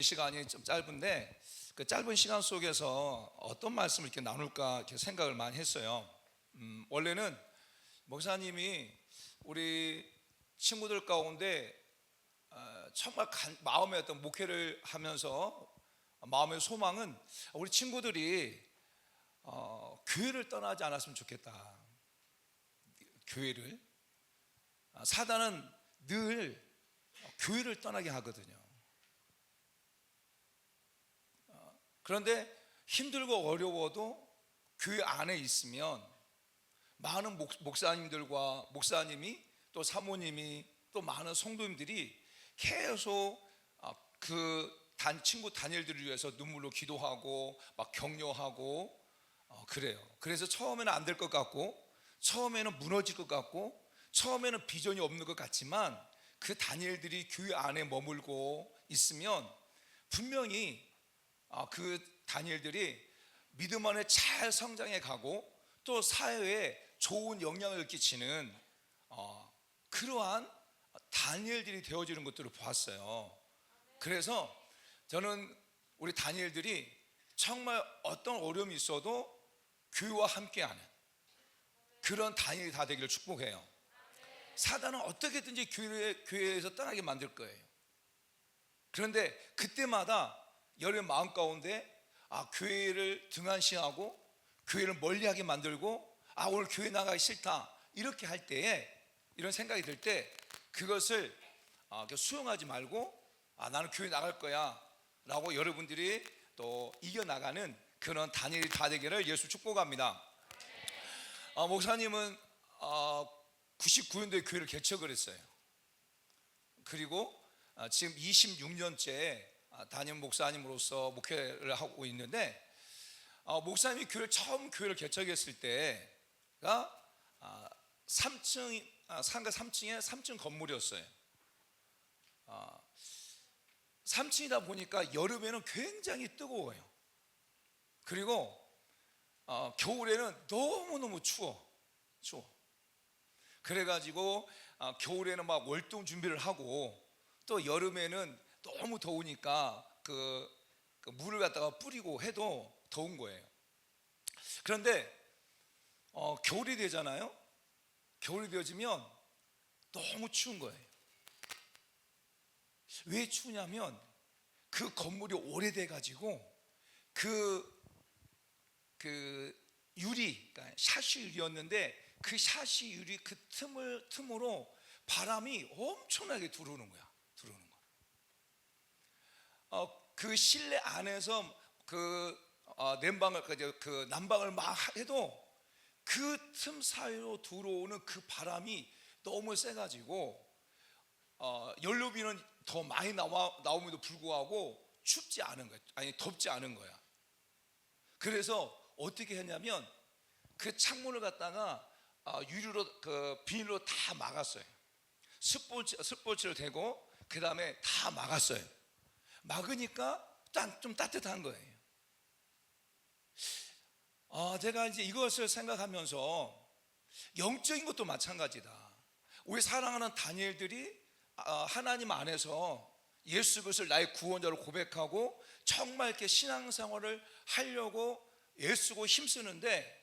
시간이 좀 짧은데 그 짧은 시간 속에서 어떤 말씀을 이렇게 나눌까 이렇게 생각을 많이 했어요. 원래는 목사님이 우리 친구들 가운데 정말 마음의 어떤 목회를 하면서 마음의 소망은 우리 친구들이 교회를 떠나지 않았으면 좋겠다. 교회를 사단은 늘 교회를 떠나게 하거든요. 그런데 힘들고 어려워도 교회 안에 있으면 많은 목사님들과 목사님이 또 사모님이 또 많은 성도님들이 계속 그 친구 다니엘들을 위해서 눈물로 기도하고 막 격려하고 그래요. 그래서 처음에는 안 될 것 같고 처음에는 무너질 것 같고 처음에는 비전이 없는 것 같지만 그 다니엘들이 교회 안에 머물고 있으면 분명히 그 다니엘들이 믿음 안에 잘 성장해 가고 또 사회에 좋은 영향을 끼치는 그러한 다니엘들이 되어지는 것들을 보았어요. 그래서 저는 우리 다니엘들이 정말 어떤 어려움이 있어도 교회와 함께하는 그런 다니엘이 다 되기를 축복해요. 사단은 어떻게든지 교회에서 떠나게 만들 거예요. 그런데 그때마다 여러분 마음 가운데 교회를 등한시하고 교회를 멀리하게 만들고 오늘 교회 나가기 싫다 이렇게 할 때에 이런 생각이 들 때 그것을 수용하지 말고 나는 교회 나갈 거야 라고 여러분들이 또 이겨나가는 그런 다니엘이 다 되기를 예수 축복합니다. 목사님은 99년도에 교회를 개척을 했어요. 그리고 지금 26년째 담임 목사님으로서 목회를 하고 있는데 목사님이 처음 교회를 개척했을 때가 3층 상가 3층에 3층 건물이었어요. 3층이다 보니까 여름에는 굉장히 뜨거워요. 그리고 겨울에는 너무너무 추워. 그래가지고 겨울에는 막 월동 준비를 하고 또 여름에는 너무 더우니까 그 물을 갖다가 뿌리고 해도 더운 거예요. 그런데 겨울이 되잖아요. 겨울이 되어지면 너무 추운 거예요. 왜 추우냐면 그 건물이 오래돼 가지고 그 유리, 그러니까 샤시 유리였는데 그 샤시 유리 그 틈으로 바람이 엄청나게 들어오는 거야. 그 실내 안에서 난방을 막 해도 그 틈 사이로 들어오는 그 바람이 너무 세가지고 연료비는 더 많이 나옴에도 불구하고 춥지 않은 거야. 덥지 않은 거야. 그래서 어떻게 했냐면 그 창문을 갖다가 유리로 비닐로 다 막았어요. 스포츠를 대고 그 다음에 다 막았어요. 막으니까 좀 따뜻한 거예요. 제가 이제 이것을 생각하면서 영적인 것도 마찬가지다. 우리 사랑하는 다니엘들이 하나님 안에서 예수 그리스도를 나의 구원자로 고백하고 정말 이렇게 신앙생활을 하려고 애쓰고 힘쓰는데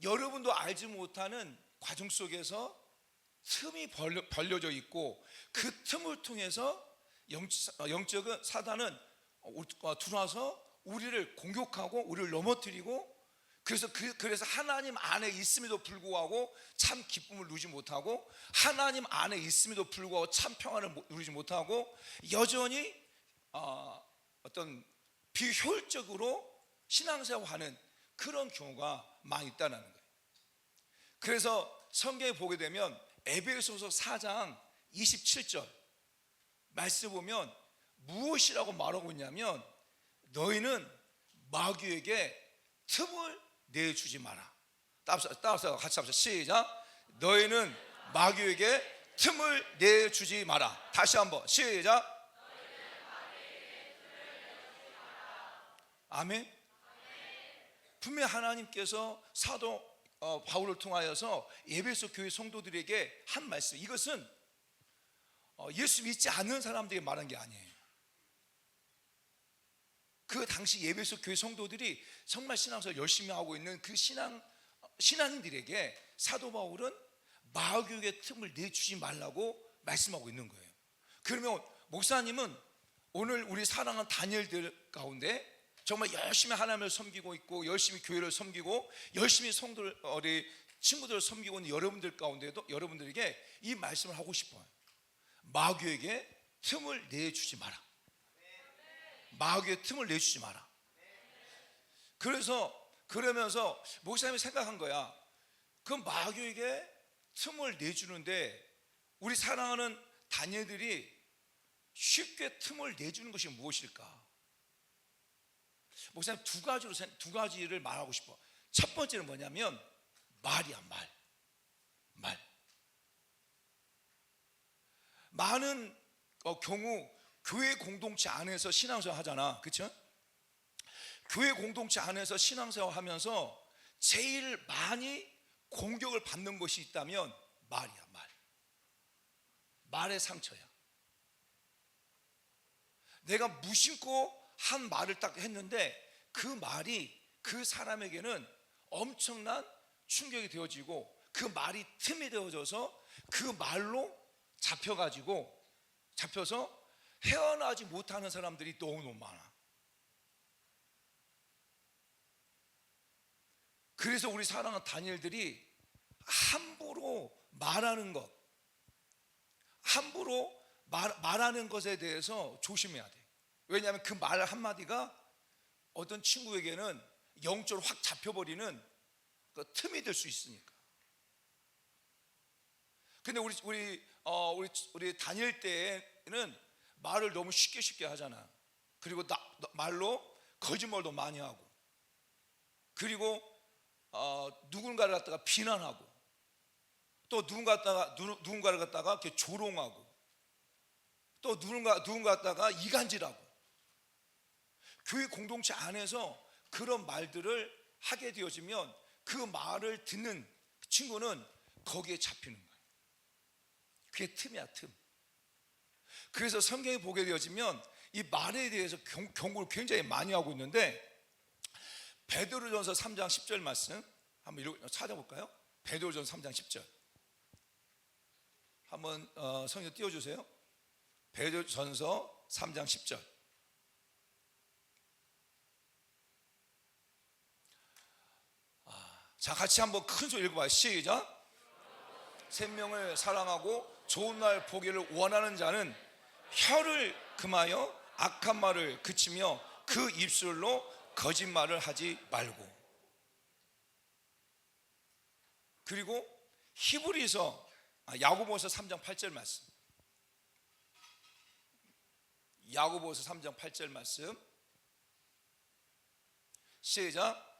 여러분도 알지 못하는 과정 속에서 틈이 벌려져 있고 그 틈을 통해서 영적은 사단은 들어와서 우리를 공격하고 우리를 넘어뜨리고 그래서 하나님 안에 있음에도 불구하고 참 기쁨을 누리지 못하고 하나님 안에 있음에도 불구하고 참 평안을 누리지 못하고 여전히 어떤 비효율적으로 신앙생활하는 그런 경우가 많이 있다는 거예요. 그래서 성경에 보게 되면 에베소서 4장 27절 말씀 보면 무엇이라고 말하고 있냐면 너희는 마귀에게 틈을 내주지 마라. 따라서 같이 합시다. 시작. 너희는 마귀에게 틈을 내주지 마라. 다시 한번 시작. 아멘. 분명히 하나님께서 사도 바울을 통하여서 에베소 교회 성도들에게 한 말씀, 이것은 예수 믿지 않는 사람들에게 말한 게 아니에요. 그 당시 예배소 교회 성도들이 정말 신앙생활 열심히 하고 있는 그 신앙인들에게 사도 바울은 마귀에게 틈을 내주지 말라고 말씀하고 있는 거예요. 그러면 목사님은 오늘 우리 사랑하는 다니엘들 가운데 정말 열심히 하나님을 섬기고 있고 열심히 교회를 섬기고 열심히 성도를 우리 친구들을 섬기고 있는 여러분들 가운데도 여러분들에게 이 말씀을 하고 싶어요. 마귀에게 틈을 내주지 마라. 마귀의 틈을 내주지 마라. 그러면서 목사님이 생각한 거야. 그 마귀에게 틈을 내주는데 우리 사랑하는 다니엘들이 쉽게 틈을 내주는 것이 무엇일까? 목사님 두 가지를 말하고 싶어. 첫 번째는 뭐냐면 말이야. 말. 많은 경우 교회 공동체 안에서 신앙생활 하잖아, 그렇죠? 교회 공동체 안에서 신앙생활 하면서 제일 많이 공격을 받는 것이 있다면 말이야. 말의 상처야. 내가 무심코 한 말을 딱 했는데 그 말이 그 사람에게는 엄청난 충격이 되어지고 그 말이 틈이 되어져서 그 말로 잡혀서 헤어나지 못하는 사람들이 너무너무 많아. 그래서 우리 사랑하는 다니엘들이 함부로 말하는 것, 함부로 말하는 것에 대해서 조심해야 돼. 왜냐하면 그 말 한마디가 어떤 친구에게는 영적으로 확 잡혀버리는 그 틈이 될 수 있으니까. 근데 우리 다닐 때에는 말을 너무 쉽게 하잖아. 그리고 말로 거짓말도 많이 하고, 그리고 누군가를 갖다가 비난하고, 또 누군가를 갖다가 이렇게 조롱하고, 또 누군가 갖다가 이간질하고. 교회 공동체 안에서 그런 말들을 하게 되어지면 그 말을 듣는 친구는 거기에 잡히는 거예요. 그게 틈이야, 틈. 그래서 성경에 보게 되어지면 이 말에 대해서 경고를 굉장히 많이 하고 있는데, 베드로전서 3장 10절 말씀 한번 찾아볼까요? 베드로전서 3장 10절 한번 성경 띄워주세요. 베드로전서 3장 10절. 자, 같이 한번 큰 소리 읽어봐요. 시작. 생명을 사랑하고 좋은 날 보기를 원하는 자는 혀를 금하여 악한 말을 그치며 그 입술로 거짓말을 하지 말고. 그리고 야고보서 3장 8절 말씀. 야고보서 3장 8절 말씀. 시작.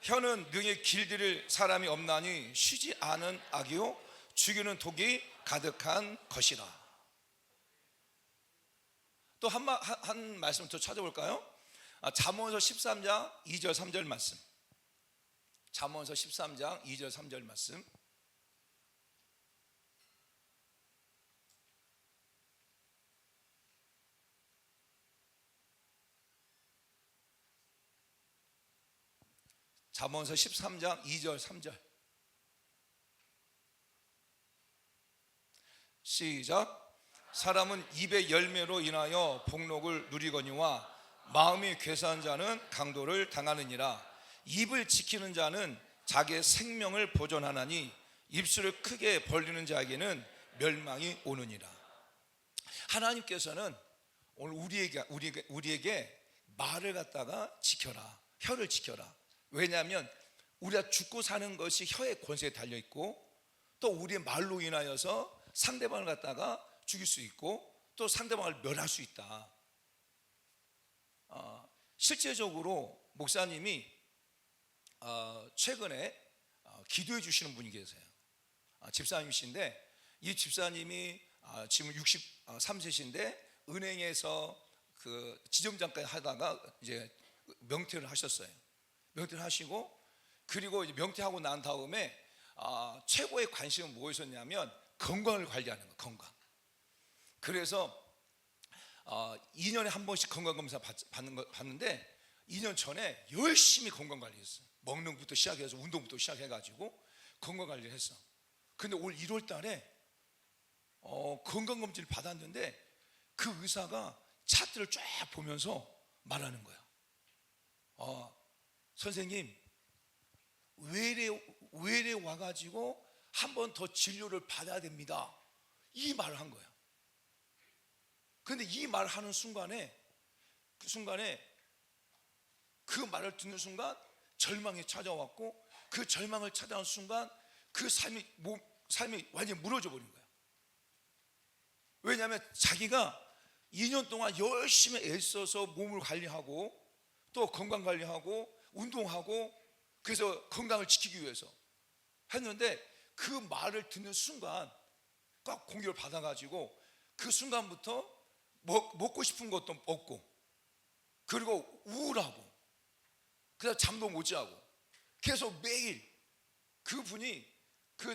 혀는 능히 길들일 사람이 없나니 쉬지 않은 악이요 죽이는 독이 가득한 것이라. 또 한 말씀 더 찾아볼까요? 잠언서 13장 2절 3절 말씀. 잠언서 13장 2절 3절 말씀. 잠언서 13장 2절 3절. 시작. 사람은 입의 열매로 인하여 복록을 누리거니와 마음이 괴사한 자는 강도를 당하느니라. 입을 지키는 자는 자기의 생명을 보존하나니 입술을 크게 벌리는 자에게는 멸망이 오느니라. 하나님께서는 오늘 우리에게 말을 갖다가 지켜라, 혀를 지켜라. 왜냐하면 우리가 죽고 사는 것이 혀의 권세에 달려있고, 또 우리의 말로 인하여서 상대방을 갖다가 죽일 수 있고, 또 상대방을 멸할 수 있다. 실제적으로 목사님이 최근에 기도해 주시는 분이 계세요. 집사님이신데, 이 집사님이 지금 63세신데 은행에서 그 지점장까지 하다가 이제 명퇴를 하셨어요. 명퇴를 하시고, 그리고 이제 명퇴하고 난 다음에 최고의 관심은 무엇이었냐면 건강을 관리하는 거, 건강. 그래서 2년에 한 번씩 건강검사 받는데 2년 전에 열심히 건강관리했어. 먹는 것부터 시작해서 운동부터 시작해가지고 건강관리를 했어. 근데 올 1월 달에 건강검진을 받았는데 그 의사가 차트를 쫙 보면서 말하는 거야. 선생님, 외래 와가지고 한 번 더 진료를 받아야 됩니다. 이 말을 한 거야. 근데 이 말을 하는 순간에 그 말을 듣는 순간 절망이 찾아왔고, 그 절망을 찾아온 순간 그 삶이 완전히 무너져 버린 거야. 왜냐하면 자기가 2년 동안 열심히 애써서 몸을 관리하고 또 건강 관리하고 운동하고 그래서 건강을 지키기 위해서 했는데 그 말을 듣는 순간 꽉 공격을 받아가지고 그 순간부터 먹고 싶은 것도 없고, 그리고 우울하고, 그래서 잠도 못 자고 계속 매일 그분이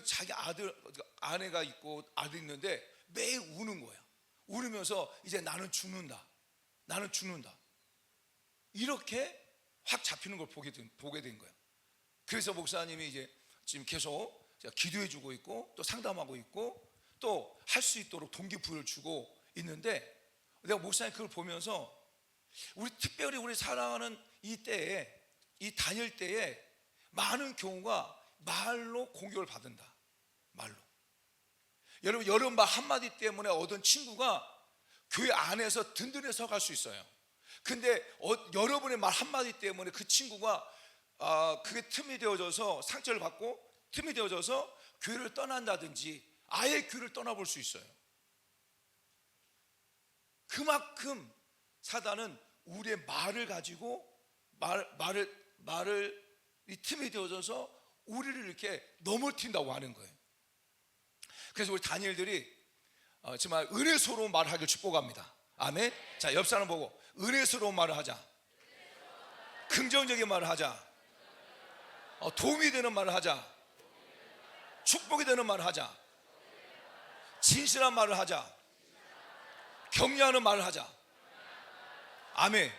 자기 아내가 있고 아들 있는데 매일 우는 거야. 울으면서 이제 나는 죽는다 이렇게 확 잡히는 걸 보게 된 거야. 그래서 목사님이 이제 지금 계속 기도해 주고 있고 또 상담하고 있고 또 할 수 있도록 동기부여를 주고 있는데, 내가 목사님 그걸 보면서 특별히 우리 사랑하는 이 다닐 때에 많은 경우가 말로 공격을 받는다. 말로. 여러분 말 한마디 때문에 얻은 친구가 교회 안에서 든든해서 갈 수 있어요. 근데 여러분의 말 한마디 때문에 그 친구가 그게 틈이 되어져서 상처를 받고 틈이 되어져서 교회를 떠난다든지 아예 교회를 떠나볼 수 있어요. 그만큼 사단은 우리의 말을 가지고 말을 이 틈이 되어져서 우리를 이렇게 넘어뜨린다고 하는 거예요. 그래서 우리 다니엘들이 정말 은혜스러운 말을 하길 축복합니다. 아멘. 자, 옆 사람 보고 은혜스러운 말을 하자. 긍정적인 말을 하자. 도움이 되는 말을 하자. 축복이 되는 말을 하자. 진실한 말을 하자. 격려하는 말을 하자. 아멘.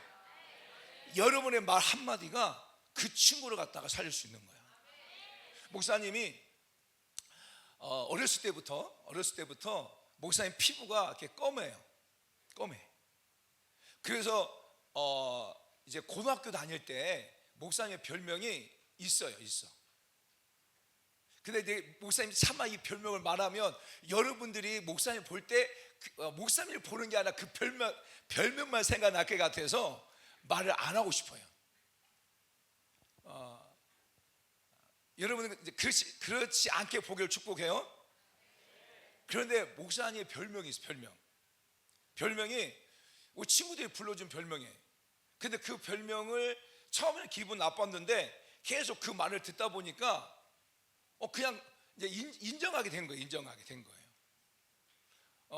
여러분의 말 한마디가 그 친구를 갖다가 살릴 수 있는 거야. 목사님이 어렸을 때부터 목사님 피부가 이렇게 검해. 그래서 이제 고등학교 다닐 때 목사님의 별명이 있어. 근데 이제 목사님 차마 이 별명을 말하면 여러분들이 목사님 볼 때 목사님을 보는 게 아니라 그 별명만 생각날 것 같아서 말을 안 하고 싶어요. 여러분은 그렇지 않게 보기를 축복해요. 그런데 목사님의 별명이 있어요. 별명이 우리 친구들이 불러준 별명이에요. 근데 그 별명을 처음에는 기분 나빴는데 계속 그 말을 듣다 보니까 그냥 이제 인정하게 된 거예요.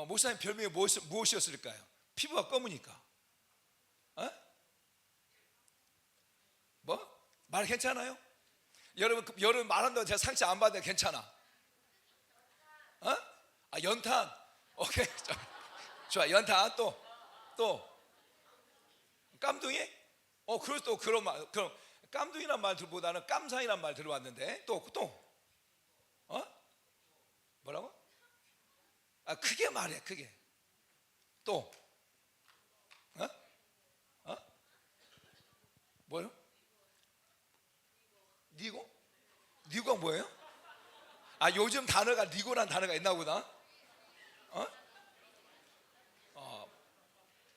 목사님 별명이 무엇이었을까요? 피부가 검으니까. 뭐? 말 괜찮아요? 여러분 말한다고 제가 상처 안 받아도 괜찮아. 연탄. 오케이. 좋아. 연탄. 또 깜둥이? 그래서 또 그런 말. 그럼 깜둥이란 말보다는 깜상이란 말 들어왔는데 또 뭐라고? 크게 말해. 크게. 또 뭐요? 니고가 뭐예요? 요즘 단어가 니고란 단어가 있나 보다.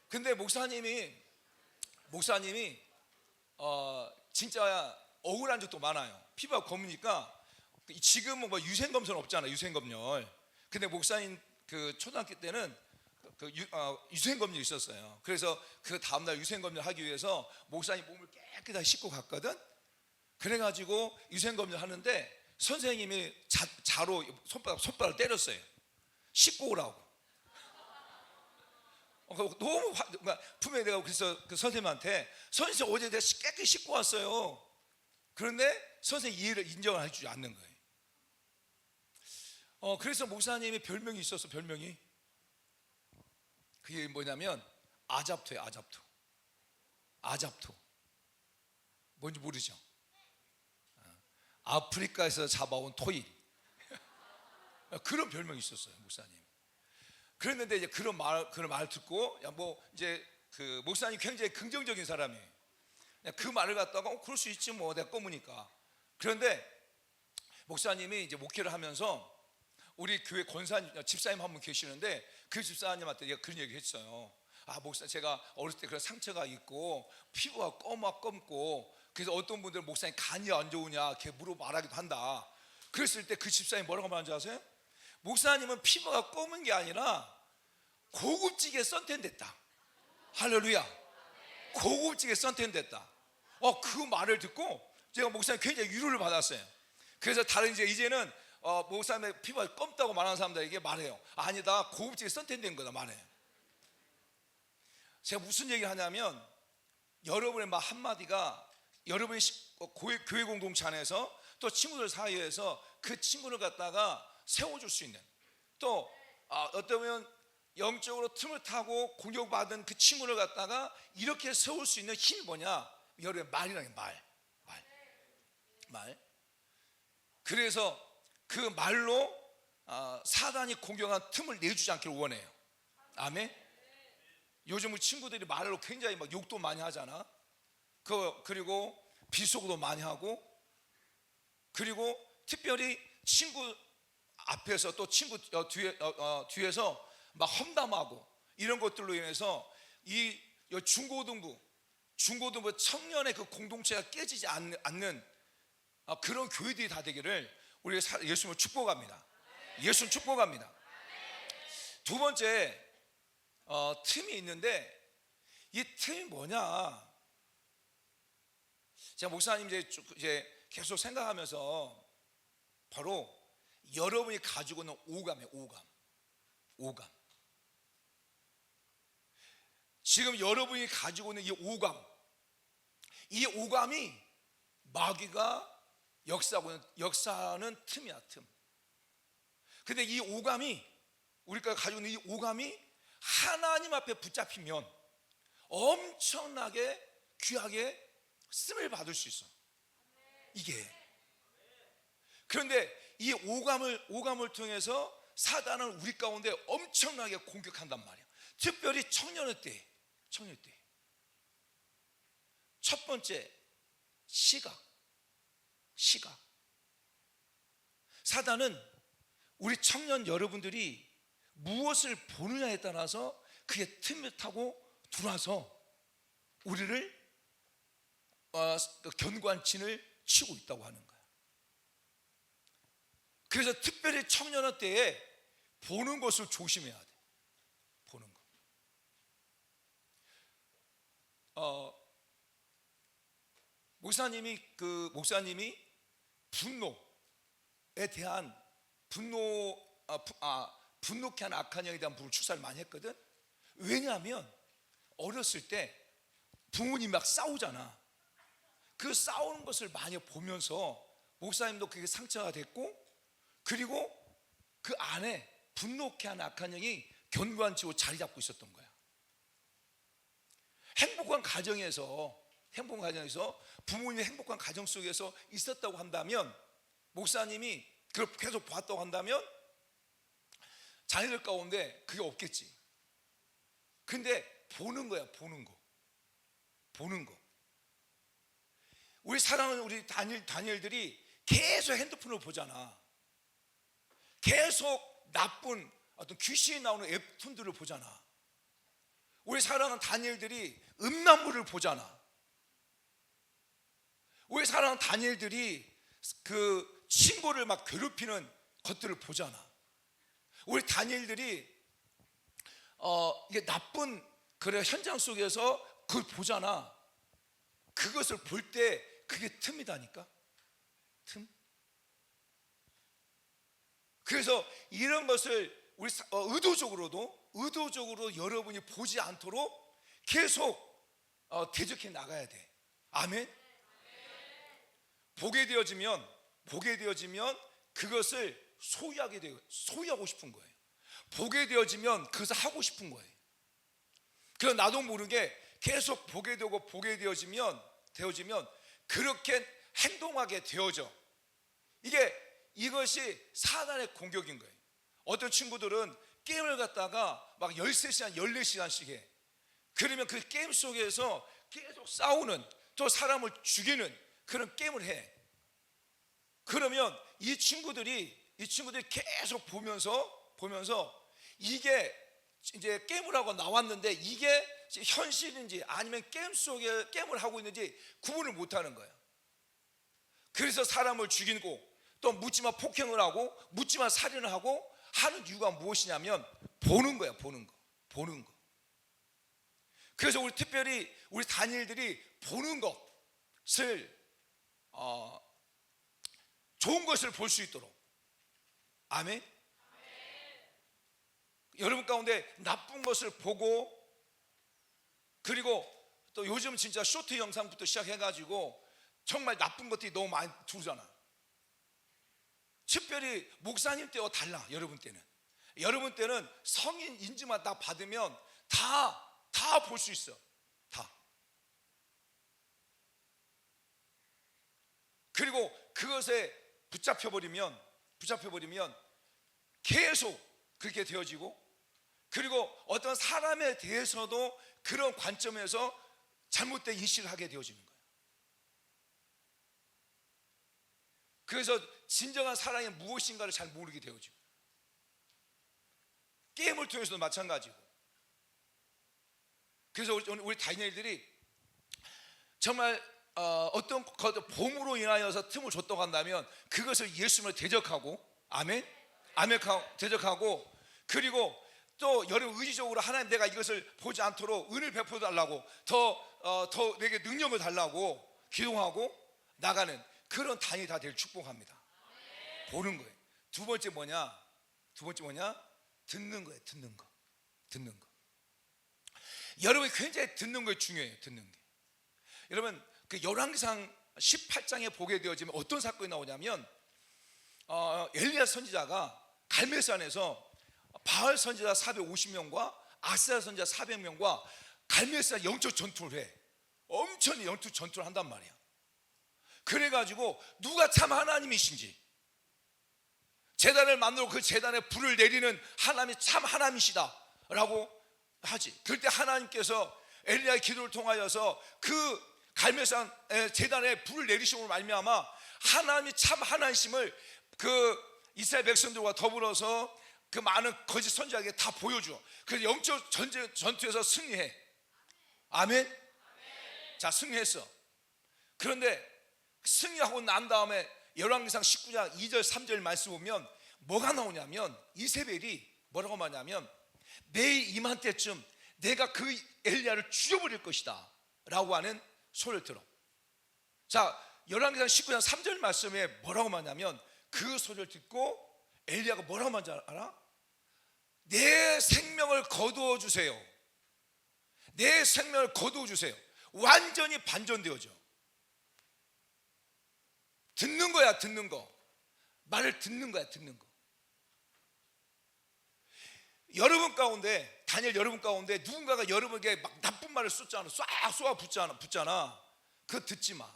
근데 목사님이 진짜 억울한 적도 많아요. 피부가 검으니까. 지금은 뭐 유생검사는 없잖아. 유생검열. 근데 목사님 그 초등학교 때는 유생검열이 있었어요. 그래서 그 다음날 유생검열 하기 위해서 목사님 몸을 깨끗하게 씻고 갔거든. 그래가지고 유생검열 하는데 선생님이 자로 손바닥을 때렸어요. 씻고 오라고. 너무 분명히 내가 그래서 그 선생님한테 선생님 어제 내가 깨끗이 씻고 왔어요. 그런데 선생님 이해를 인정을 해주지 않는 거예요. 그래서 목사님이 별명이 있었어. 별명이 그게 뭐냐면 아잡토예요. 아잡토. 뭔지 모르죠? 아프리카에서 잡아온 토일. 그런 별명이 있었어요, 목사님. 그랬는데 이제 그런 말 듣고, 야, 뭐 이제 그 목사님 굉장히 긍정적인 사람이에요. 그 말을 갖다가 그럴 수 있지 뭐, 내가 검으니까. 그런데 목사님이 이제 목회를 하면서 우리 교회 집사님 한 분 계시는데 그 집사님한테 제가 그런 얘기 했어요. 아, 목사, 제가 어렸을 때 그런 상처가 있고 피부가 검고, 그래서 어떤 분들은 목사님 간이 안 좋으냐 이렇게 말하기도 한다. 그랬을 때 그 집사님 뭐라고 말하는지 아세요? 목사님은 피부가 검은 게 아니라 고급지게 선텐됐다. 할렐루야. 고급지게 선텐됐다. 그 말을 듣고 제가 목사님 굉장히 위로를 받았어요. 그래서 이제는 목사님의 피부가 검다고 말하는 사람들에게 말해요. 아니다, 고급지게 선텐된 거다 말해요. 제가 무슨 얘기를 하냐면, 여러분의 말 한마디가 여러분의 교회 공동체 안에서 또 친구들 사이에서 그 친구를 갖다가 세워줄 수 있는, 또 어쩌면 영적으로 틈을 타고 공격받은 그 친구를 갖다가 이렇게 세울 수 있는 힘이 뭐냐? 여러분의 말이라는 말. 그래서 그 말로 사단이 공격한 틈을 내주지 않기를 원해요. 아멘. 요즘 친구들이 말로 굉장히 막 욕도 많이 하잖아. 그리고 비속어도 많이 하고, 그리고 특별히 친구 앞에서 또 친구 뒤에서 막 험담하고 이런 것들로 인해서 이 중고등부 청년의 그 공동체가 깨지지 않는 그런 교회들이 다 되기를 우리 예수님을 축복합니다. 예수님 축복합니다. 두 번째 틈이 있는데, 이 틈이 뭐냐? 제가 목사님 이제 계속 생각하면서 바로 여러분이 가지고 있는 오감이에요. 오감. 지금 여러분이 가지고 있는 이 오감이 마귀가 역사하는 틈이야, 틈. 근데 이 오감이, 우리가 가지고 있는 이 오감이 하나님 앞에 붙잡히면 엄청나게 귀하게 쓰임을 받을 수 있어. 이게. 그런데 이 오감을 통해서 사단은 우리 가운데 엄청나게 공격한단 말이야. 특별히 청년의 때. 첫 번째, 시각. 사단은 우리 청년 여러분들이 무엇을 보느냐에 따라서 그게 틈을 타고 들어와서 우리를 견고한진을 치고 있다고 하는 거야. 그래서 특별히 청년의 때에 보는 것을 조심해야 돼. 보는 거. 목사님이 분노에 대한 분노케 한 악한 영에 대한 축사를 많이 했거든. 왜냐하면 어렸을 때 부모님이 막 싸우잖아. 그 싸우는 것을 많이 보면서 목사님도 그게 상처가 됐고, 그리고 그 안에 분노케 한 악한 영이 견고한 지로 자리 잡고 있었던 거야. 행복한 가정에서 부모님이 행복한 가정 속에서 있었다고 한다면, 목사님이 그걸 계속 봤다고 한다면 자녀들 가운데 그게 없겠지. 근데 보는 거야. 우리 사랑하는 우리 다니엘들이 계속 핸드폰을 보잖아. 계속 나쁜 어떤 귀신이 나오는 웹툰들을 보잖아. 우리 사랑하는 다니엘들이 음란물을 보잖아. 우리 사랑하는 다니엘들이 그 친구를 막 괴롭히는 것들을 보잖아. 우리 다니엘들이 이게 나쁜 그런 현장 속에서 그걸 보잖아. 그것을 볼 때 그게 틈이다니까. 틈. 그래서 이런 것을 우리 의도적으로 여러분이 보지 않도록 계속 대적해 나가야 돼. 아멘. 보게 되어지면 그것을 소유하고 싶은 거예요. 보게 되어지면 그것을 하고 싶은 거예요. 그래서 나도 모르게 계속 보게 되어지면 그렇게 행동하게 되어져. 이것이 사단의 공격인 거예요. 어떤 친구들은 게임을 갖다가 막 13시간, 14시간씩 해. 그러면 그 게임 속에서 계속 싸우는, 또 사람을 죽이는 그런 게임을 해. 그러면 이 친구들이 계속 보면서 이게 이제 게임을 하고 나왔는데 이게 현실인지 아니면 게임 속에 게임을 하고 있는지 구분을 못 하는 거예요. 그래서 사람을 죽이고 또 묻지마 폭행을 하고 묻지마 살인을 하고 하는 이유가 무엇이냐면 보는 거야. 보는 거. 그래서 특별히 우리 다니엘들이 보는 것을 좋은 것을 볼 수 있도록. 아멘. 여러분 가운데 나쁜 것을 보고, 그리고 또 요즘 진짜 쇼트 영상부터 시작해가지고 정말 나쁜 것들이 너무 많이 들어오잖아. 특별히 목사님 때와 달라. 여러분 때는 성인 인증만 다 받으면 다 볼 수 있어. 다. 그리고 그것에 붙잡혀버리면 계속 그렇게 되어지고, 그리고 어떤 사람에 대해서도 그런 관점에서 잘못된 인식을 하게 되어지는 거예요. 그래서 진정한 사랑이 무엇인가를 잘 모르게 되어지고, 게임을 통해서도 마찬가지고. 그래서 우리 다니엘들이 정말 어떤 봄으로 인하여서 틈을 줬다고 한다면 그것을 예수님을 대적하고, 아멘, 대적하고, 그리고 또 여러분 의지적으로 하나님 내가 이것을 보지 않도록 은혜를 베풀어 달라고, 더 내게 능력을 달라고 기도하고 나가는 그런 다니엘이 다 될 축복합니다. 보는 거예요. 두 번째 뭐냐? 듣는 거예요. 듣는 거. 여러분이 굉장히 듣는 거 중요해요. 듣는 게. 여러분 그 열왕기상 18장에 보게 되어지면 어떤 사건이 나오냐면 엘리야 선지자가 갈멜산에서 바알 선지자 450명과 아세라 선지자 400명과 갈멜산 영적 전투를 해. 엄청 영적 전투를 한단 말이야. 그래가지고 누가 참 하나님이신지, 제단을 만들고 그 제단에 불을 내리는 하나님이 참 하나님이시다 라고 하지. 그럴 때 하나님께서 엘리야의 기도를 통하여서 그 갈멜산 제단에 불을 내리심으로 말미암아 하나님이 참 하나님이심을 그 이스라엘 백성들과 더불어서 그 많은 거짓 선지자에게 다 보여줘. 그래서 영적 전투에서 승리해. 아멘. 자, 승리했어. 그런데 승리하고 난 다음에 열왕기상 19장 2절 3절 말씀 보면 뭐가 나오냐면 이세벨이 뭐라고 말하냐면 내일 이맘때쯤 내가 그 엘리야를 죽여버릴 것이다 라고 하는 소리를 들어. 자, 열왕기상 19장 3절 말씀에 뭐라고 말하냐면 그 소리를 듣고 엘리야가 뭐라고 말하는지 알아? 내 생명을 거두어 주세요. 내 생명을 거두어 주세요. 완전히 반전되어져. 듣는 거야. 듣는 거. 말을 듣는 거야. 듣는 거. 여러분 가운데, 다니엘 여러분 가운데 누군가가 여러분에게 막 나쁜 말을 쏟잖아. 쏘아 붙잖아. 그거 듣지 마.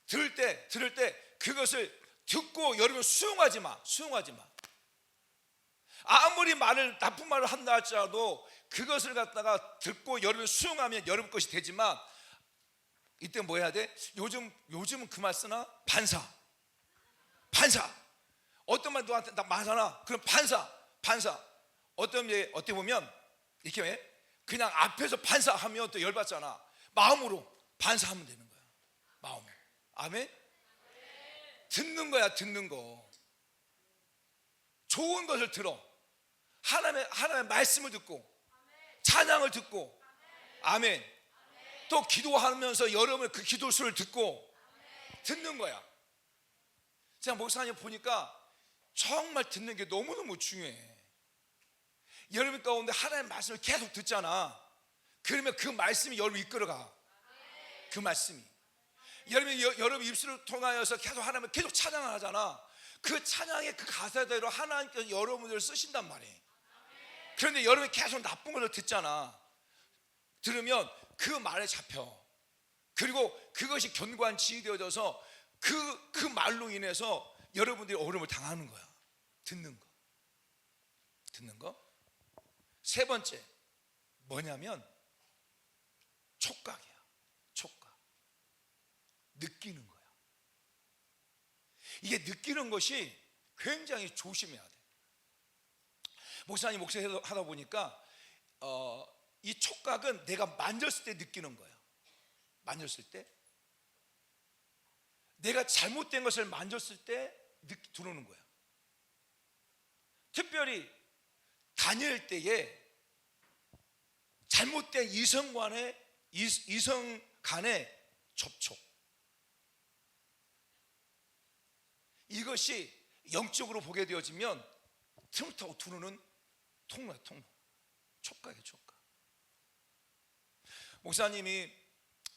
들을 때 그것을 듣고 여러분 수용하지 마. 아무리 나쁜 말을 한다 할지라도 그것을 갖다가 듣고 여러분 수용하면 여러분 것이 되지만, 이때 뭐 해야 돼? 요즘은 그 말 쓰나? 반사. 어떤 말 너한테 나 말하나? 그럼 반사. 어떻게 보면 이렇게 그냥 앞에서 반사하면 또 열받잖아. 마음으로 반사하면 되는 거야. 마음으로. 아멘. 듣는 거야. 듣는 거. 좋은 것을 들어. 하나님의 말씀을 듣고 찬양을 듣고, 아멘. 또 기도하면서 여러분의 그 기도 수를 듣고 듣는 거야. 제가 목사님 보니까 정말 듣는 게 너무너무 중요해. 여러분 가운데 하나님의 말씀을 계속 듣잖아. 그러면 그 말씀이 여러분 이끌어가. 그 말씀이 여러분 입술을 통하여서 계속 하나님을 계속 찬양을 하잖아. 그 찬양의 그 가사대로 하나님께서 여러분들을 쓰신단 말이에요. 그런데 여러분이 계속 나쁜 것을 듣잖아. 들으면 그 말에 잡혀. 그리고 그것이 견고한 지이 되어져서 그 말로 인해서 여러분들이 어려움을 당하는 거야. 듣는 거. 세 번째 뭐냐면 촉각이야. 촉각. 느끼는 거야. 이게 느끼는 것이 굉장히 조심해야 돼. 목사님 목사하다 보니까 이 촉각은 내가 만졌을 때 느끼는 거야. 만졌을 때 내가 잘못된 것을 만졌을 때 들어오는 거야. 특별히 다닐 때에 잘못된 이성 간의 접촉, 이것이 영적으로 보게 되어지면 틈을 타고 들어오는 통로야. 통로. 촉각이야. 촉각. 목사님이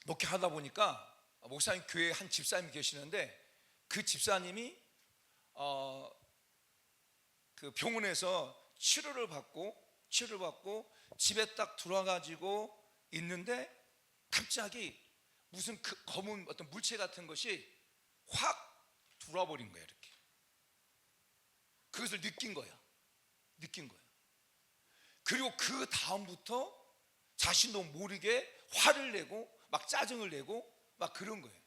목회하다 보니까 목사님 교회에 한 집사님이 계시는데 그 집사님이 그 병원에서 치료를 받고 집에 딱 들어와가지고 있는데 갑자기 무슨 그 검은 어떤 물체 같은 것이 확 들어와 버린 거야. 이렇게. 그것을 느낀 거야. 그리고 그 다음부터 자신도 모르게 화를 내고 막 짜증을 내고 막 그런 거예요.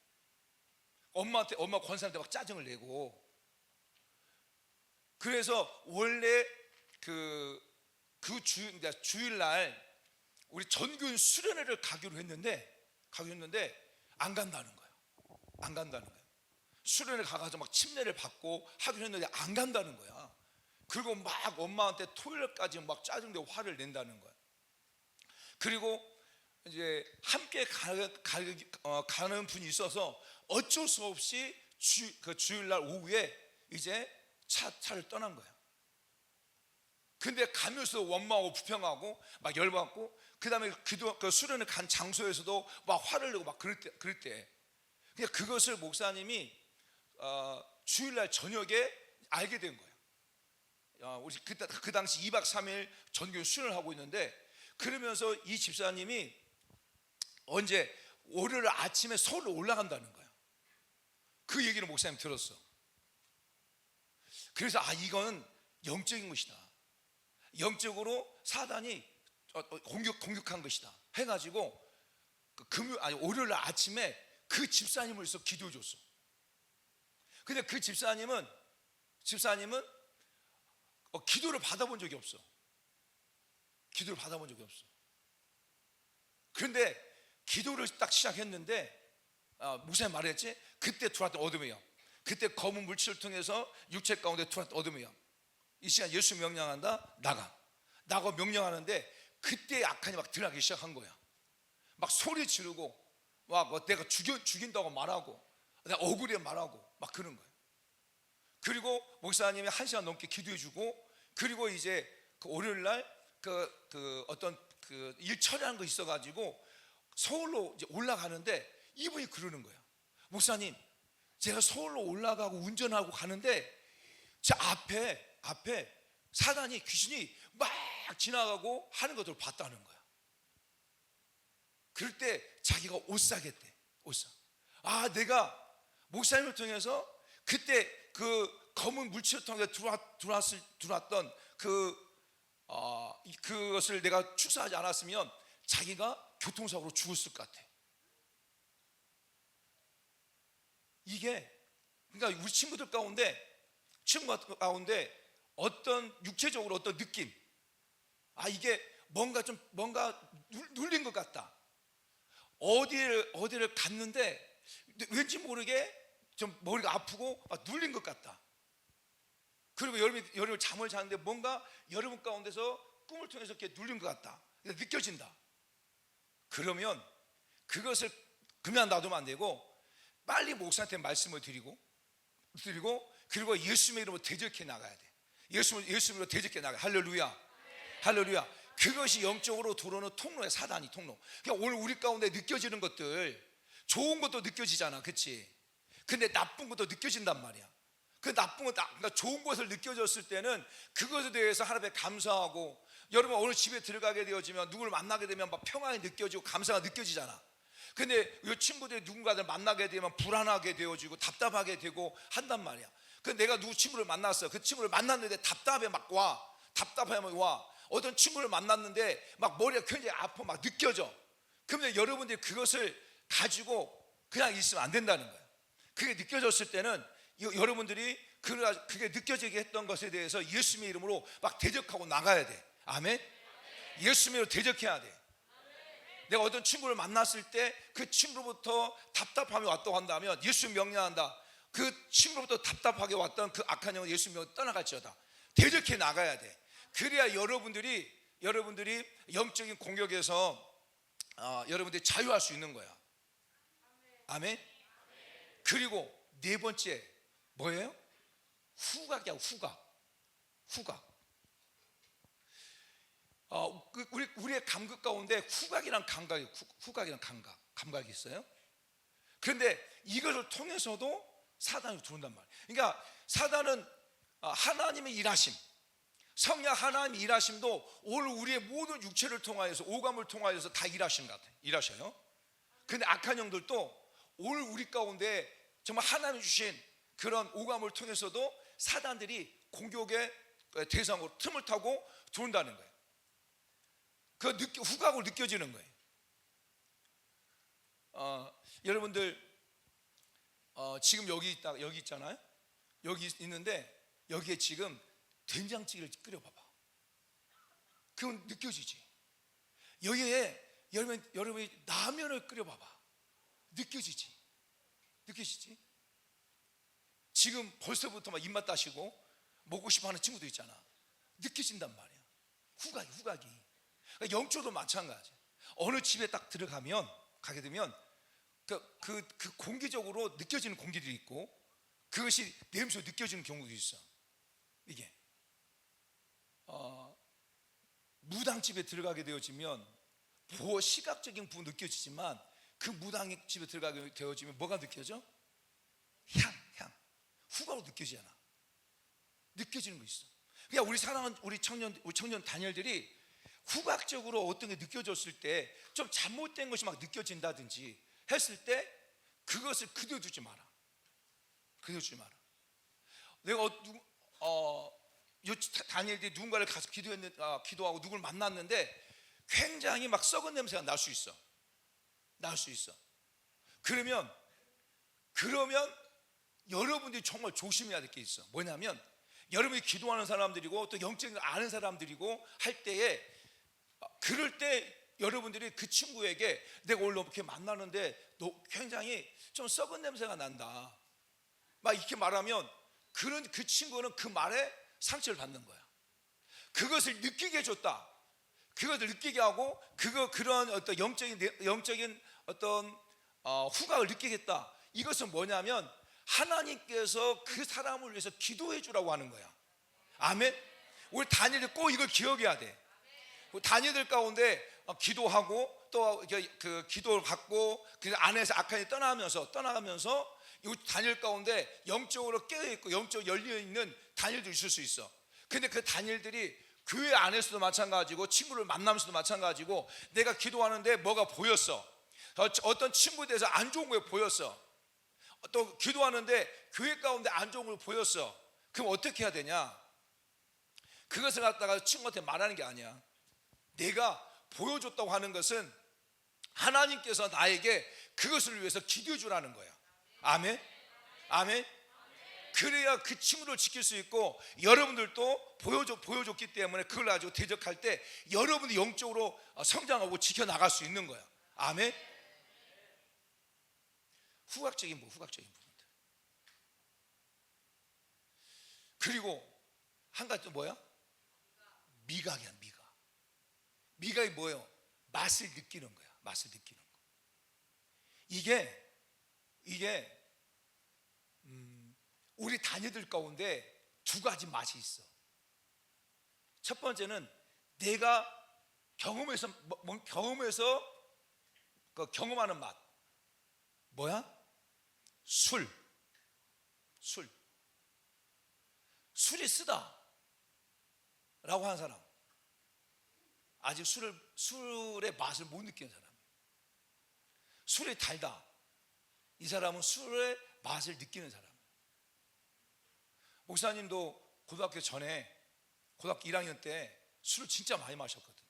엄마 권사한테 막 짜증을 내고. 그래서 원래 그 주일날 우리 전교인 수련회를 가기로 했는데 안 간다는 거예요. 수련회 가가지고 막 침례를 받고 하기로 했는데 안 간다는 거야. 그리고 막 엄마한테 토요일까지 막 짜증내고 화를 낸다는 거야. 그리고 이제 함께 가는 분이 있어서 어쩔 수 없이 주일날 오후에 이제 차를 떠난 거야. 근데 가면서 원망하고 불평하고 막 열받고, 그 다음에 그 수련회 간 장소에서도 막 화를 내고 막 그럴 때 그냥 그것을 목사님이 주일날 저녁에 알게 된 거야. 우리 그 당시 2박 3일 전교 수련을 하고 있는데, 그러면서 이 집사님이 언제 월요일 아침에 서울로 올라간다는 거야. 그 얘기를 목사님 들었어. 그래서 이건 영적인 것이다. 영적으로 사단이 공격한 것이다 해가지고 월요일 아침에 그 집사님을 위해서 기도해 줬어. 근데 그 집사님은 기도를 받아본 적이 없어. 그런데 기도를 딱 시작했는데 목사님 말했지, 그때 들어왔던 어둠이야. 그때 검은 물질을 통해서 육체 가운데 들어왔던 어둠이야. 이 시간 예수 명령한다, 나가 명령하는데 그때 악한이 막 들어가기 시작한 거야. 막 소리 지르고 막 내가 죽인다고 말하고 내가 억울해 말하고 막 그런 거야. 그리고 목사님이 1시간 넘게 기도해주고, 그리고 이제 그 월요일날 어떤 일 처리하는 거 있어가지고 서울로 이제 올라가는데 이분이 그러는 거야. 목사님, 제가 서울로 올라가고 운전하고 가는데 제 앞에 사단이, 귀신이 막 지나가고 하는 것들을 봤다는 거야. 그럴 때 자기가 옷 사겠대. 내가 목사님을 통해서 그때 그 검은 물체를 통해 들어왔던 그것을 내가 축사하지 않았으면 자기가 교통사고로 죽었을 것 같아. 이게 그러니까 우리 친구들 가운데 어떤 육체적으로 어떤 느낌, 이게 뭔가 눌린 것 같다. 어디를 갔는데 왠지 모르게 좀 머리가 아프고 눌린 것 같다. 그리고 여름에 잠을 자는데 뭔가 여러분 가운데서 꿈을 통해서 이렇게 눌린 것 같다, 느껴진다. 그러면 그것을 그냥 놔두면 안 되고 빨리 목사한테 말씀을 드리고 그리고 예수님의 이름으로 대적해 나가야 돼. 예수님으로 대적해 나가. 할렐루야. 그것이 영적으로 들어오는 통로야. 사단이 통로. 그러니까 오늘 우리 가운데 느껴지는 것들, 좋은 것도 느껴지잖아, 그렇지? 근데 나쁜 것도 느껴진단 말이야. 그 나쁜 것, 그러니까 좋은 것을 느껴졌을 때는 그것에 대해서 하나님께 감사하고, 여러분 오늘 집에 들어가게 되어지면 누구를 만나게 되면 막 평안이 느껴지고 감사가 느껴지잖아. 근데 이 친구들이 누군가를 만나게 되면 불안하게 되어지고 답답하게 되고 한단 말이야. 근데 내가 누구 친구를 만났어. 그 친구를 만났는데 답답해 막 와. 답답하면 와. 어떤 친구를 만났는데 막 머리가 굉장히 아파 막 느껴져. 그런데 여러분들이 그것을 가지고 그냥 있으면 안 된다는 거예요. 그게 느껴졌을 때는 여러분들이 그게 느껴지게 했던 것에 대해서 예수님의 이름으로 막 대적하고 나가야 돼. 아멘. 예수님으로 대적해야 돼. 내가 어떤 친구를 만났을 때 그 친구로부터 답답함이 왔다고 한다면 예수님 명령한다. 그 친구로부터 답답하게 왔던 그 악한 영은 예수님 명령 떠나갈지어다. 대적해 나가야 돼. 그래야 여러분들이 영적인 공격에서 여러분들이 자유할 수 있는 거야. 아멘. 그리고 네 번째 뭐예요? 후각이야. 후각. 우리의 감각 가운데 후각이란 감각이 있어요. 그런데 이것을 통해서도 사단이 들어온단 말이에요. 그러니까 사단은 하나님의 일하심, 성령 하나님의 일하심도 오늘 우리의 모든 육체를 통하여서 오감을 통하여서 다 일하셔요. 그런데 악한 영들도 오늘 우리 가운데 정말 하나님이 주신 그런 오감을 통해서도 사단들이 공격의 대상으로 틈을 타고 들어온다는 거예요. 그 후각으로 느껴지는 거예요. 여러분들 지금 여기 있잖아요. 여기 있는데 여기에 지금 된장찌개를 끓여봐봐. 그건 느껴지지. 여기에 여러분이 라면을 끓여봐봐. 느껴지지. 지금 벌써부터 막 입맛 따시고 먹고 싶어하는 친구도 있잖아. 느껴진단 말이야. 후각이. 그러니까 영적도 마찬가지. 어느 집에 딱 가게 되면 그 공기적으로 느껴지는 공기들이 있고 그것이 냄새로 느껴지는 경우도 있어. 이게 무당집에 들어가게 되어지면 시각적인 부분 느껴지지만 그 무당집에 들어가게 되어지면 뭐가 느껴져? 향. 후각으로 느껴지잖아. 느껴지는 거 있어. 그러니까 우리 사랑하는 우리 청년 다니엘들이 후각적으로 어떤 게 느껴졌을 때 좀 잘못된 것이 막 느껴진다든지 했을 때 그것을 그려두지 마라. 내가 다니엘들이 누군가를 가서 기도하고 누구를 만났는데 굉장히 막 썩은 냄새가 날 수 있어. 그러면 여러분들이 정말 조심해야 될 게 있어. 뭐냐면 여러분이 기도하는 사람들이고 또 영적인 걸 아는 사람들이고 할 때에 그럴 때 여러분들이 그 친구에게 내가 오늘 이렇게 만나는데 너 굉장히 좀 썩은 냄새가 난다 막 이렇게 말하면 그 친구는 그 말에 상처를 받는 거야. 그것을 느끼게 해줬다. 그것을 느끼게 하고 그런 어떤 영적인 어떤 후각을 느끼겠다. 이것은 뭐냐면 하나님께서 그 사람을 위해서 기도해 주라고 하는 거야. 아멘. 우리 다니엘이 꼭 이걸 기억해야 돼. 다니엘들 가운데 기도하고 또 그 기도를 받고 그 안에서 악한이 떠나가면서 이 다니엘 가운데 영적으로 깨어있고 영적으로 열려있는 다니엘도 있을 수 있어. 근데 그 다니엘들이 교회 안에서도 마찬가지고 친구를 만나면서도 마찬가지고 내가 기도하는데 뭐가 보였어. 어떤 친구에 대해서 안 좋은 거 보였어. 또 기도하는데 교회 가운데 안 좋은 걸 보였어. 그럼 어떻게 해야 되냐? 그것을 갖다가 친구한테 말하는 게 아니야. 내가 보여줬다고 하는 것은 하나님께서 나에게 그것을 위해서 기도해 주라는 거야. 아멘. 그래야 그 친구를 지킬 수 있고 여러분들도 보여줬기 때문에 그걸 가지고 대적할 때 여러분이 영적으로 성장하고 지켜나갈 수 있는 거야. 아멘. 후각적인 부분들. 그리고 한 가지 또 뭐야? 미각이야. 미각이 뭐예요? 맛을 느끼는 거야. 이게 우리 다니들 가운데 두 가지 맛이 있어. 첫 번째는 내가 경험해서 경험하는 맛. 뭐야? 술이 쓰다 라고 하는 사람, 아직 술의 맛을 못 느끼는 사람. 술이 달다. 이 사람은 술의 맛을 느끼는 사람이에요. 목사님도 고등학교 전에 고등학교 1학년 때 술을 진짜 많이 마셨거든.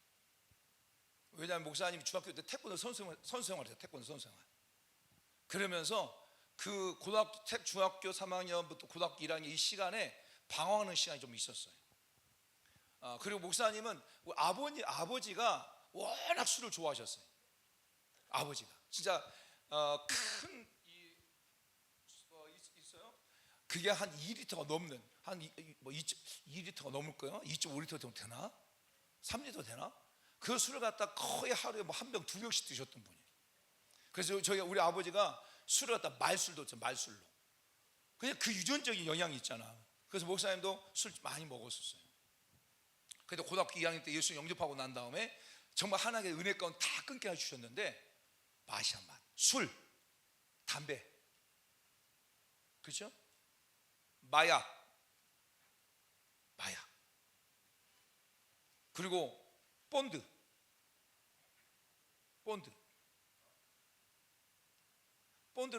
왜냐하면 목사님이 중학교 때 태권도 선수생활 했어요. 태권도 선수생활. 그러면서 그 중학교 3학년부터 고등학교 1학년 이 시간에 방황하는 시간이 좀 있었어요. 그리고 목사님은 아버지가 워낙 술을 좋아하셨어요. 아버지가 진짜 큰 있어요. 그게 한 2리터가 넘는 한 2리터가 넘을 거예요. 2.5리터 정도 되나? 3리터 되나? 그 술을 갖다 거의 하루에 뭐 한 병, 두 병씩 드셨던 분이에요. 그래서 우리 아버지가 술을 갖다 말술로 했죠. 말술로. 그냥 그 유전적인 영향이 있잖아. 그래서 목사님도 술 많이 먹었었어요. 그래도 고등학교 2학년 때 예수 영접하고 난 다음에 정말 하나님의 은혜 가운데 다 끊게 해주셨는데 맛이야 맛. 술, 담배, 그렇죠? 마약, 그리고 본드는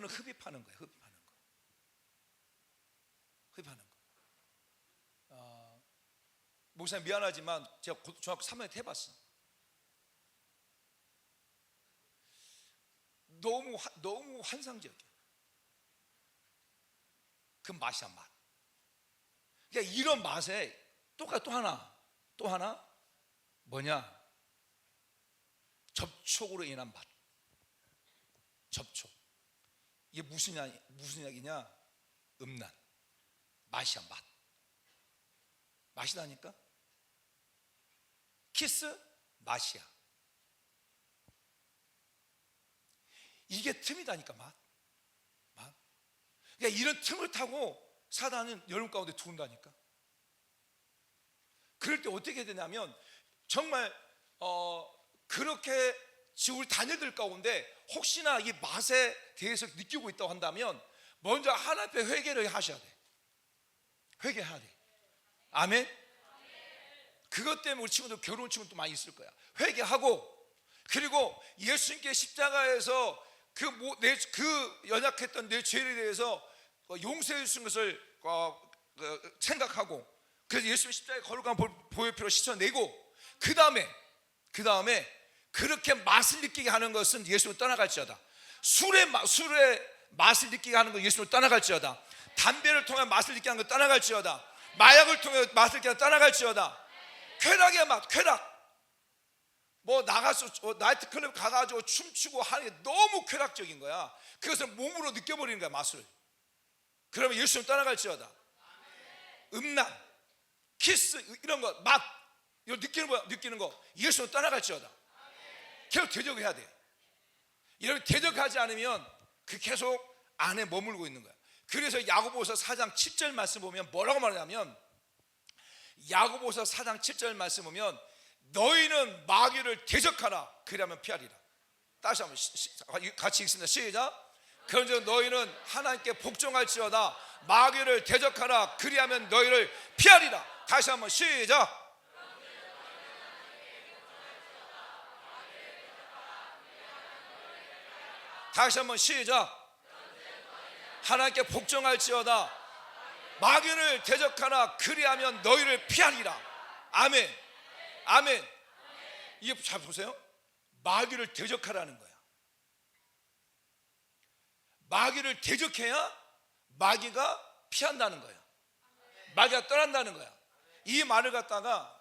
흡입하는 거예요. 흡입하는 거. 목사님 미안하지만 제가 중학교 3학년 때 해봤어. 너무 환상적이야. 그 맛이야 맛. 그러니까 이런 맛에 또 하나 뭐냐? 접촉으로 인한 맛. 접촉. 이게 무슨 약이냐? 음란. 맛이야 맛. 맛이라니까? 키스 맛이야. 이게 틈이다니까 맛. 그러니까 이런 틈을 타고 사단은 여러분 가운데 들어온다니까. 그럴 때 어떻게 되냐면 정말 그렇게 우리 자녀들 가운데 혹시나 이 맛에 대해서 느끼고 있다고 한다면 먼저 하나님 앞에 회개를 하셔야 돼. 회개해야 돼. 아멘. 그것 때문에 우리 친구들 결혼 친구도 많이 있을 거야. 회개하고 그리고 예수님께 십자가에서 그 연약했던 내 죄에 대해서 용서해 주신 것을 생각하고 그래서 예수님 십자가에 거룩한 보혈피로 씻어내고 그 다음에 그렇게 맛을 느끼게 하는 것은 예수님을 떠나갈지어다. 술의 맛을 느끼게 하는 건 예수님을 떠나갈지어다. 담배를 통해 맛을 느끼게 하는 건 떠나갈지어다. 마약을 통해 맛을 느끼게 하는 건 떠나갈지어다. 쾌락의 맛, 쾌락. 뭐 나가서 나이트클럽 가가지고 춤추고 하는 게 너무 쾌락적인 거야. 그것을 몸으로 느껴버리는 거야 맛을. 그러면 예수님 떠나갈지어다. 음란, 키스 이런 거 맛 이거 느끼는 거 예수님 떠나갈지어다. 계속 대적해야 돼. 이렇게 대적하지 않으면 그 계속 안에 머물고 있는 거야. 그래서 야고보서 4장 7절 말씀 보면 뭐라고 말하냐면 야고보서 4장 7절 말씀 보면 너희는 마귀를 대적하라 그리하면 피하리라. 다시 한번 같이 읽습니다. 시작. 그런즉 너희는 하나님께 복종할지어다 마귀를 대적하라 그리하면 너희를 피하리라. 다시 한번 시작. 다시 한번 시작. 하나님께 복종할지어다 마귀를 대적하라 그리하면 너희를 피하리라. 아멘. 아멘. 이게 잘 보세요. 마귀를 대적하라는 거야. 마귀를 대적해야 마귀가 피한다는 거야. 마귀가 떠난다는 거야. 이 말을 갖다가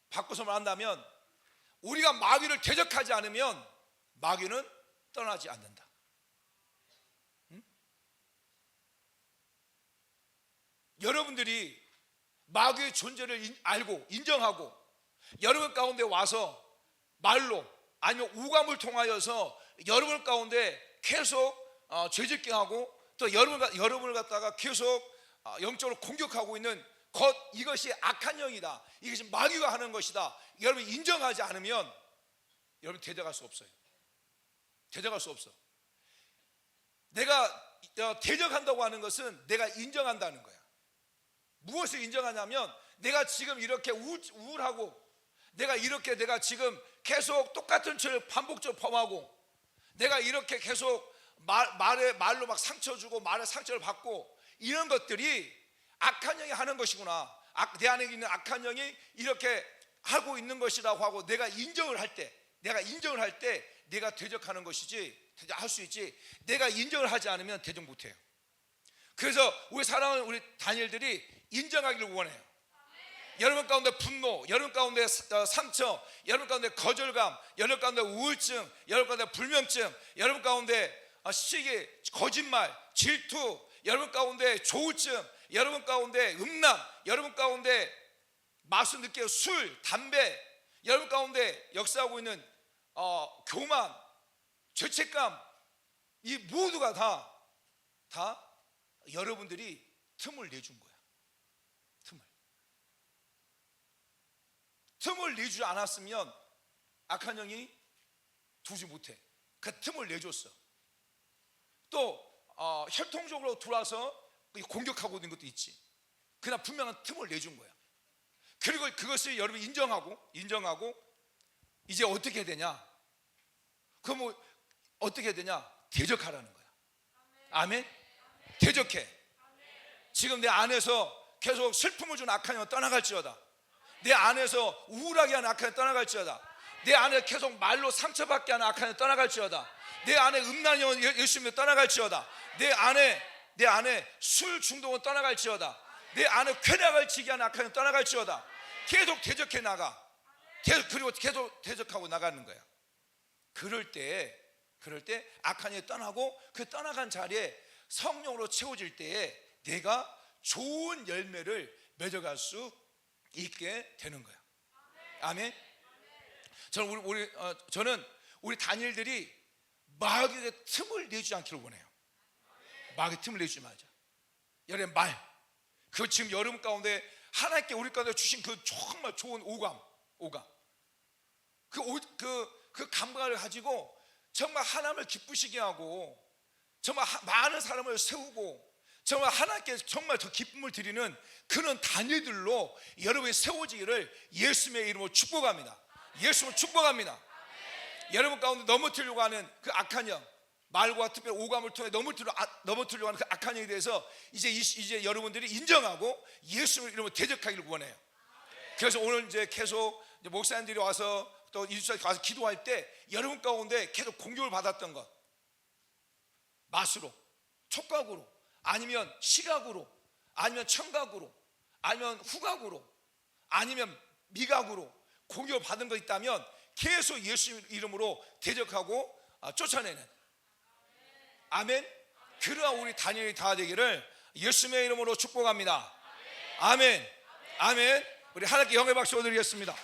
바꿔서 말한다면 우리가 마귀를 대적하지 않으면 마귀는 떠나지 않는다. 응? 여러분들이 마귀의 존재를 알고 인정하고 여러분 가운데 와서 말로 아니면 우감을 통하여서 여러분 가운데 계속 죄짓게 하고 또 여러분을 갖다가 계속 영적으로 공격하고 있는 이것이 악한 영이다. 이것이 마귀가 하는 것이다. 여러분이 인정하지 않으면 여러분 대적할 수 없어요. 대적할 수 없어. 내가 대적한다고 하는 것은 내가 인정한다는 거야. 무엇을 인정하냐면 내가 지금 이렇게 우울하고 내가 지금 계속 똑같은 죄를 반복적으로 범하고 내가 이렇게 계속 말로 막 상처 주고 말에 상처를 받고 이런 것들이 악한 영이 하는 것이구나, 내 안에 있는 악한 영이 이렇게 하고 있는 것이라고 하고 내가 인정을 할 때 내가 대적하는 것이지, 대적할 수 있지, 내가 인정을 하지 않으면 대적 못해요. 그래서 우리 사랑하는 우리 다니엘들이 인정하기를 원해요. 여러분 가운데 분노, 여러분 가운데 상처, 여러분 가운데 거절감, 여러분 가운데 우울증, 여러분 가운데 불면증, 여러분 가운데 시기, 거짓말, 질투, 여러분 가운데 조울증, 여러분 가운데 음란, 여러분 가운데 맛을 느끼는 술, 담배, 여러분 가운데 역사하고 있는 교만, 죄책감, 이 모두가 다 여러분들이 틈을 내준 거야. 틈을 내주지 않았으면 악한 영이 두지 못해. 그 틈을 내줬어. 또 혈통적으로 들어와서 공격하고 있는 것도 있지. 그러나 분명한 틈을 내준 거야. 그리고 그것을 여러분이 인정하고 이제 어떻게 되냐? 그럼 어떻게 해야 되냐? 대적하라는 거야. 아멘? 대적해. 지금 내 안에서 계속 슬픔을 준 악한 영은 떠나갈지어다. 내 안에서 우울하게 하는 악한 영은 떠나갈지어다. 내 안에 계속 말로 상처받게 하는 악한 영은 떠나갈지어다. 내 안에 음란 영은 예수님을 떠나갈지어다. 내 안에 술 중독은 떠나갈지어다. 내 안에 쾌락을 지게 하는 악한 영은 떠나갈지어다. 계속 대적해 나가. 그리고 계속 대적하고 나가는 거야. 그럴 때 악한 영이 떠나고 그 떠나간 자리에 성령으로 채워질 때에 내가 좋은 열매를 맺어갈 수 있게 되는 거야. 아멘. 저는 우리 다니엘들이 마귀에게 틈을 내주지 않기를 원해요. 마귀에 틈을 내주지 말자. 여러분 그 지금 여러분 가운데 하나님께 우리 가운데 주신 그 정말 좋은 오감, 그 감각을 가지고 정말 하나님을 기쁘시게 하고 정말 많은 사람을 세우고 정말 하나님께 정말 더 기쁨을 드리는 그런 다니엘들로 여러분이 세워지기를 예수님의 이름으로 축복합니다. 예수님을 축복합니다. 여러분 가운데 넘어뜨리려고 하는 그 악한 영, 말과 특별히 오감을 통해 넘어뜨리려고 하는 그 악한 영에 대해서 이제 여러분들이 인정하고 예수님의 이름으로 대적하기를 원해요. 그래서 오늘 이제 계속 목사님들이 와서 또 이주차에 가서 기도할 때 여러분 가운데 계속 공격을 받았던 것, 맛으로, 촉각으로, 아니면 시각으로, 아니면 청각으로, 아니면 후각으로, 아니면 미각으로 공격을 받은 거 있다면 계속 예수 이름으로 대적하고 쫓아내는, 아멘. 그러한 우리 다니엘이 다 되기를 예수님의 이름으로 축복합니다. 아멘. 아멘. 우리 하나님께 영광의 박수 드리겠습니다.